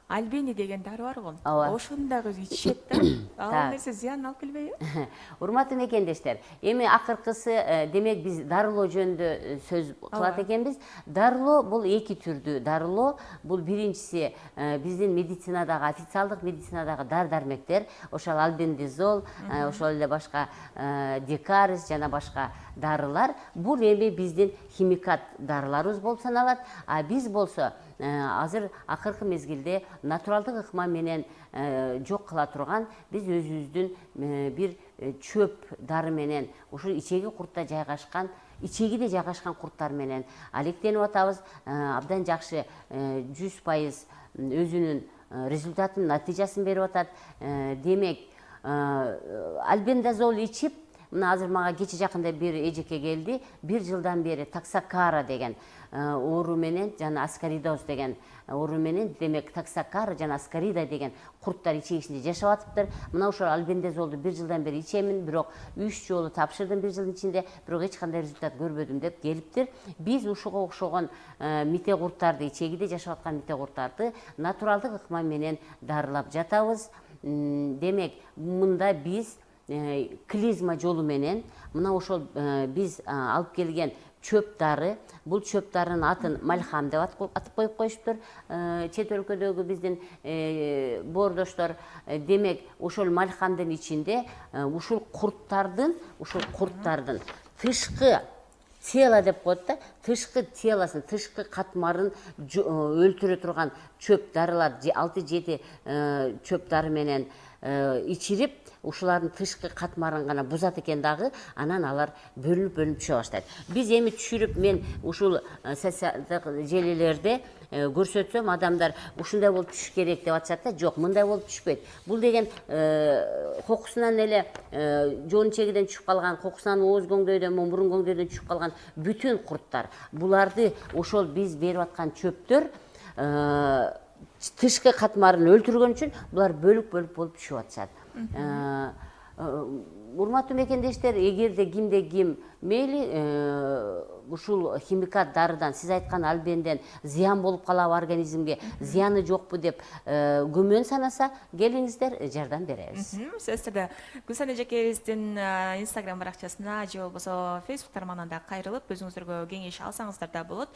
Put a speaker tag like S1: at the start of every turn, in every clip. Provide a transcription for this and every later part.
S1: Альбени деген дары бар го.
S2: Ооба.
S1: Ошону дагы ичишет да. Ал нерсе зыян алып келбейби?
S2: Урматтуу мекендештер, эми акыркысы демек биз дарылоо жөнүндө сөз кылат экенбиз. Дарылоо бул эки түрдүү дарылоо. Бул биринчиси биздин медицинадагы, официалдык медицинадагы дары-дармектер, ошол альбендазол, ошол эле башка декарис жана башка дарылар. Бул эми биздин химикат дарыларыбыз болуп саналат. А биз болсо азыр акыркы мезгилде натуралдык ыкма менен жок кыла турган биз өзүбүздүн бир чөп дары менен ушул ичеги куртта жайгашкан, ичегиде жайгашкан курттар менен алектенип атабыз. Абдан жакшы 100% өзүнүн результатын, натыйжасын берип атат. Демек, альбендазол ичип, мына азыр мага кече жакында бир эжеке келди, 1 жылдан бери таксакара деген оору менен жана аскаридоз деген оору менен, демек таксакара жана аскарида деген курттар ичегисинде жашап атыптыр. Мына ошол альбендазолду 1 жылдан бери ичемин, бирок 3 жолу тапшырдым 1 жылдын ичинде, бирок эч кандай результат көрбөдүм деп келиптир. Биз ушуга окшогон мите курттарды, ичегиде жашап аткан мите курттарды натуралдык ыкма менен дарылап жатабыз. Демек, мында биз клизма жолу менен мына ошол биз алып келген чөп дары, бул чөп дарынын атын мальхам деп атып коюп коюшуптур чет өлкөдөгү биздин боордоштор. Демек, ошол мальхамдын ичинде ушул курттардын тышкы тело деп коет да, тышкы телосын, тышкы катмарын өлтүрө турган чөп дарылар, 6-7 чөп дары менен ичирип, ушулардын тышкы катмарын гана бузат экен дагы, анан алар бөлүнүп түшө баштайт. Биз эми түшүрүп, мен ушул социалдык желилерде көрсөтсөм, адамдар ушундай болуп түшүш керек деп атышат да. Жок, мындай болуп түшпөйт. Бул деген кокусунан эле жоон чегиден түшүп калган, кокусунан ооз көңдөйдөн, мурун көңдөйдөн түшүп калган бүтүн курттар. Буларды ошол биз берип аткан чөптөр тышкы катмарын өлтүргөн үчүн булар бөлүк-бөлүк болуп түшүп атышат. Урматтуу мекендештер, эгерде кимде ким мейли ушул химикат дарыдан, сиз айткан альбенден зыян болуп калабы организмге, зыяны жокпу деп күмөн санаса, келиңиздер, жардам беребиз.
S1: Сөзсүздө Гүлсан эжекебиздин Instagram баракчасына же болбосо Facebook тармагынан да кайрылып, өзүңүздөргө кеңеш алсаңыздар да болот.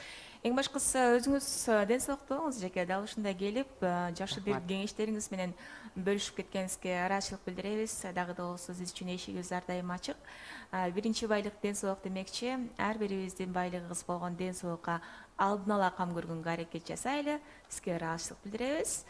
S1: Эң башкысы өзүңүз ден соолукту болуңуз эжеке, дал ушундай келип, жакшы бир кеңештериңиз менен бөлүшүп кеткениңизге ыраазычылык билдиребиз. Дагы да болсо сиз үчүн эшигибиз ар дайым ачык. Биринчи байлык ден соолук демекчи, ар бирибиздин байлыгыбыз болгон ден соолукка алдын ала кам көргөнгө аракет жасайлы. Сизге ыраазычылык билдиребиз.